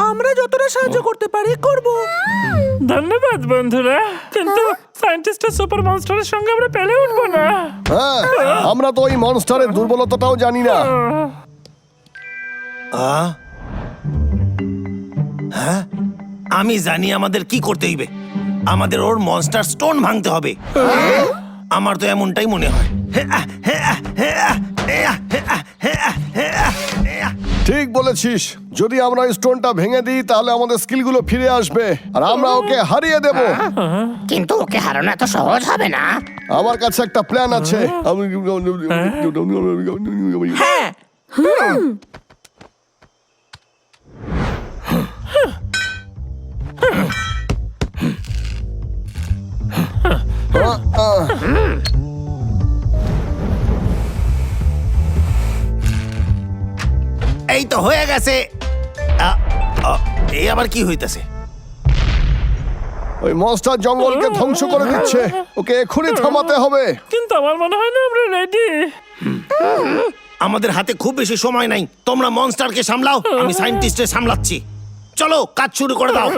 আমরা যতটা সাহায্য করতে পারি করব। ধন্যবাদ বন্ধুরা, কিন্তু সায়েন্টিস্ট আর সুপার মনস্টারের সঙ্গে আমরা পেলে উঠবো না। হ্যাঁ, আমরা তো ওই মনস্টারের দুর্বলতাটাও জানি না। হ্যাঁ, আমি জানি আমাদের কি করতে হইবে। আমাদের ওর মনস্টার স্টোন ভাঙতে হবে। আমার তো এমনটাই মনে হয়। ঠিক বলেছিস, যদি আমরা ওই স্টোনটা ভেঙে দিই তাহলে আমাদের স্কিলগুলো ফিরে আসবে আর আমরা ওকে হারিয়ে দেব। কিন্তু ওকে হারানো এত সহজ হবে না। আমার কাছে একটা প্ল্যান আছে। হ্যাঁ, এই তো হয়ে গেছে। এই আবার কি হইতাছে? ওই মনস্টার জঙ্গলকে ধ্বংস করে দিচ্ছে, ওকে এক্ষুনি থামাতে হবে। কিন্তু আমার মনে হয় না আমরা রেডি। আমাদের হাতে খুব বেশি সময় নাই। তোমরা মনস্টারকে সামলাও, আমি সায়েন্টিস্টে সামলাচ্ছি। চলো, কাজ শুরু করে দাও।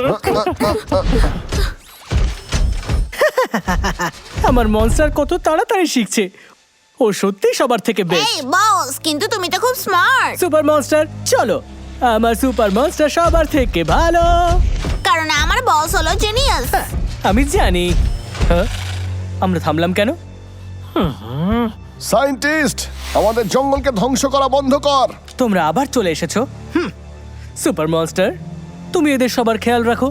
আমার মনস্টার কত তাড়াতাড়ি শিখছে। ও সত্যি সবার থেকে বেস্ট। এই বস, কিন্তু তুমি তো খুব স্মার্ট। সুপার মনস্টার চলো, আমার সুপার মনস্টার সবার থেকে ভালো। কারণ আমার বস হলো জিনিয়াস। আমি জানি। হ্যাঁ, আমরা থামলাম কেন? সায়েন্টিস্ট, আমাদের জঙ্গলকে ধ্বংস করা বন্ধ কর। তোমরা আবার চলে এসেছো। সুপার মনস্টার, তুমি এদের সবার খেয়াল রাখো।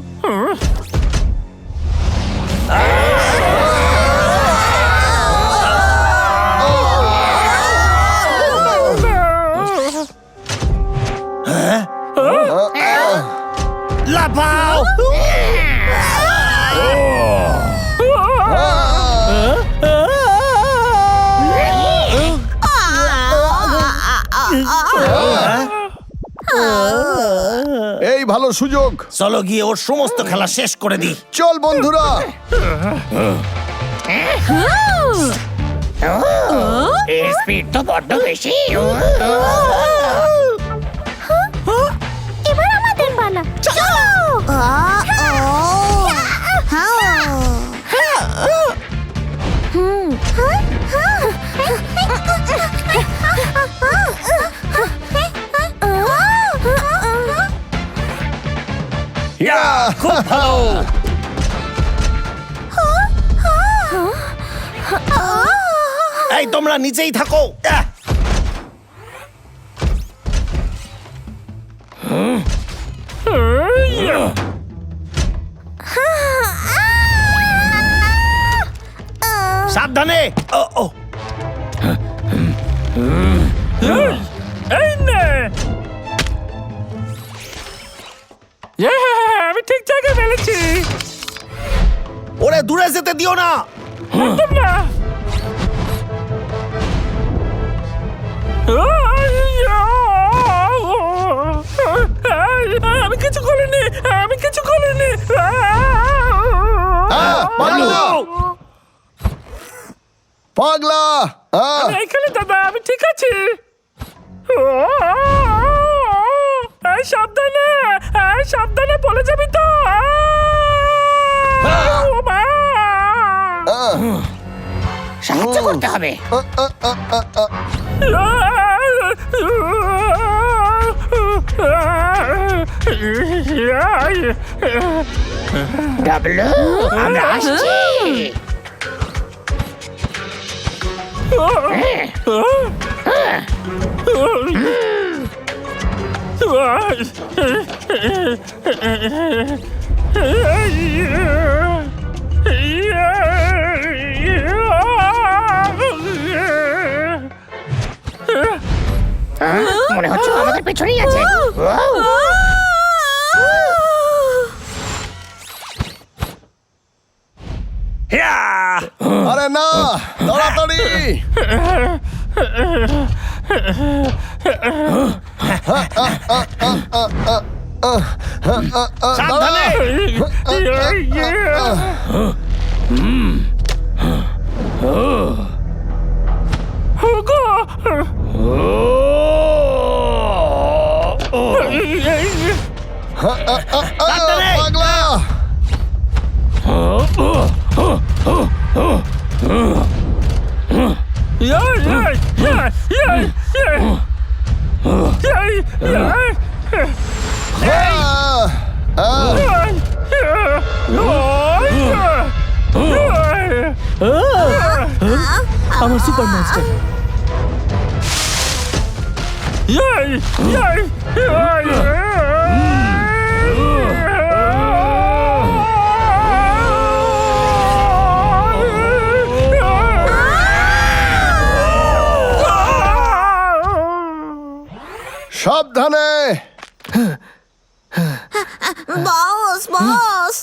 লাফাও! এই ভালো সুযোগ, চলো গিয়ে ওর সমস্ত খেলা শেষ করে দিই। চল বন্ধুরা। এর স্পিড তো বড্ড বেশি। এবার আমাদের পালা। চলো। খুব ভালো। এই তোমরা নিচেই থাকো। সাবধানে। ও এই নে, আমি ঠিক জায়গায় ফেলেছি। ওরে দূরে যেতে দিও না। একদম না। আমি কিছু করিনি, আমি কিছু করিনি। পাগলা, পাগলা। আমি এখানে দাদা, আমি ঠিক আছি। এই সাবধানে, এই সাবধানে, পড়ে যাবি তো। সাহায্য করতে হবে। ডাবলু, আমরা আসছি। মনে হচ্ছে আমাদের পেছনেই আছে। আরে না, তাড়াতাড়ি। সাবধানে। পাগলা আমার সুপার মনস্টার। সাবধানে। বস বস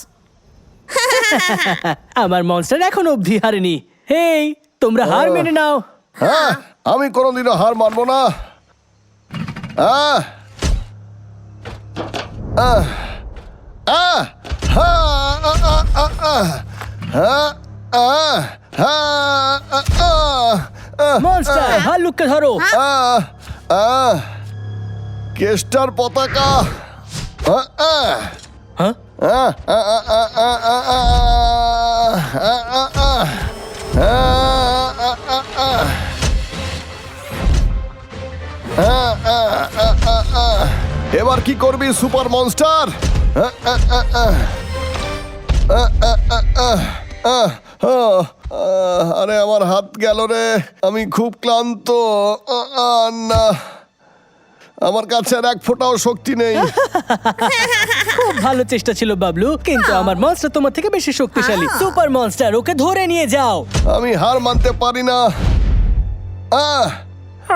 আমার মনস্টার এখন অবধি হারেনি। হেই, তোমরা হার মেনে নাও। হ্যাঁ, আমি কোনোদিনও হার মানবো না। আহ, আহ, আহ, হা, আহ, আহ, আহ, আহ, হ্যাঁ, আহ, হ্যাঁ, আহ, আহ, মনস্টার, ভাল্লুককে ধরো। আহ, আহ, কেস্টার পতাকা। আহ, আহ, হ্যাঁ, আহ, আহ, আহ, আহ, আহ, আহ, আহ, আহ, আহ, আহ, আহ, এবার কি করবি সুপার মনস্টার? আরে আমার হাত গেল রে, আমি খুব ক্লান্ত। না, আমার কাছে আর এক ফোঁটাও শক্তি নেই। খুব ভালো চেষ্টা ছিল বাবলু, কিন্তু আমার মনস্টার তোমার থেকে বেশি শক্তিশালী। সুপার মনস্টার, ওকে ধরে নিয়ে যাও। আমি হার মানতে পারি না।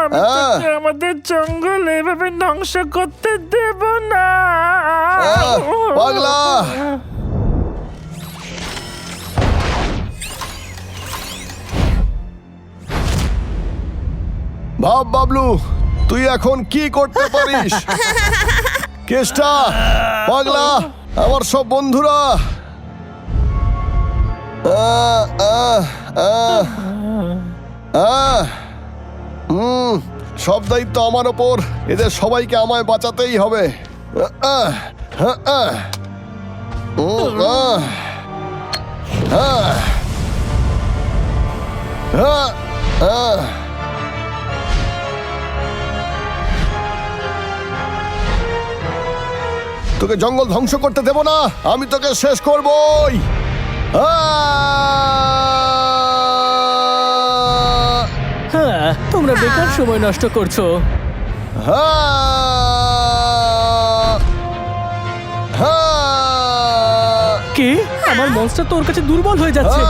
আমি তোকে আমাদের জঙ্গল এভাবে ধ্বংস করতে দেব না। পাগলা, ভাব বাবলু, তুই এখন কি করতে পারিস? কেষ্টা, পাগলা, আমার সব বন্ধুরা, সব দায়িত্ব আমার ওপর। এদের সবাইকে আমায় বাঁচাতেই হবে। তোকে জঙ্গল ধ্বংস করতে দেব না, আমি তোকে শেষ করবই। হ্যাঁ, তোমরা বেকার সময় নষ্ট করছো। কি? আমার মনস্টার তো ওর কাছে দুর্বল হয়ে যাচ্ছে।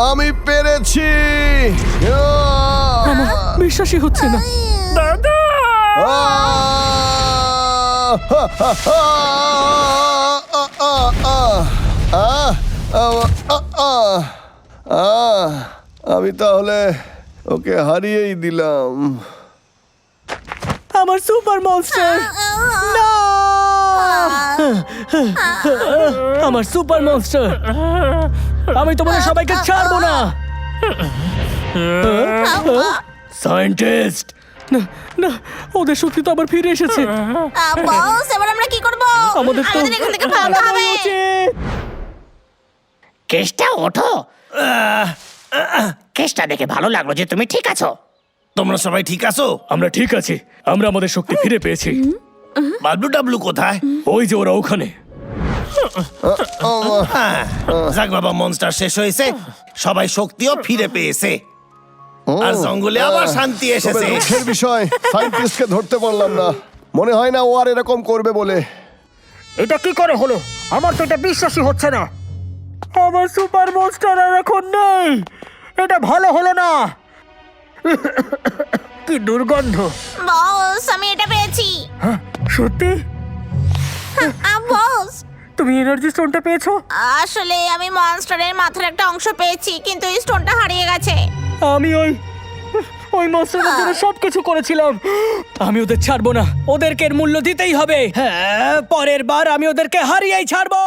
আমি পেরেছি। আমার বিশ্বাসই হচ্ছে না। দাদা, আমি তাহলে ওকে হারিয়েই দিলাম। আমার সুপার মনস্টার, না! আমার সুপার মনস্টার, আমি তোমাদের সবাইকে ছাড়বো না। সায়েন্টিস্ট, না না, ওদের শক্তি তো আবার ফিরে এসেছে। বস, এবার আমরা কি করব? আমাদের তো এখান থেকে ভাগতে হবে। কেসটা ওঠো। কেসটা দেখে ভালো লাগলো যে তুমি ঠিক আছো। তোমরা সবাই ঠিক আছো? আমরা ঠিক আছি, আমরা আমাদের শক্তি ফিরে পেয়েছি। বাবলু টাবলু কোথায়? ওই যে ওরা ওখানে। যাক বাবা, মনস্টার শেষ হয়েছে, সবাই শক্তিও ফিরে পেয়েছে, আর জঙ্গলে আবার শান্তি তবে এসেছে। দুঃখের বিষয়, সায়েন্টিস্টকে ধরতে পারলাম না। মনে হয় না ও আর এরকম করবে বলে। এটা কি করে হলো? আমার তো এটা বিশ্বাসই হচ্ছে না। আমার সুপার মনস্টার আর এখন নেই। এটা ভালো হলো না। কি দুর্গন্ধ। বস, আমি এটা পেয়েছি। সত্যি? বস, তুমি এনার্জি স্টোনটা পেয়েছো? আসলে আমি মনস্টারের মাথার একটা অংশ পেয়েছি, কিন্তু এই স্টোনটা হারিয়ে গেছে। আমি ওই মনস্টারের জন্য সবকিছু করেছিলাম। আমি ওদের ছাড়বো না, ওদেরকে এর মূল্য দিতেই হবে। হ্যাঁ, পরের বার আমি ওদেরকে হারিয়েই ছাড়বো।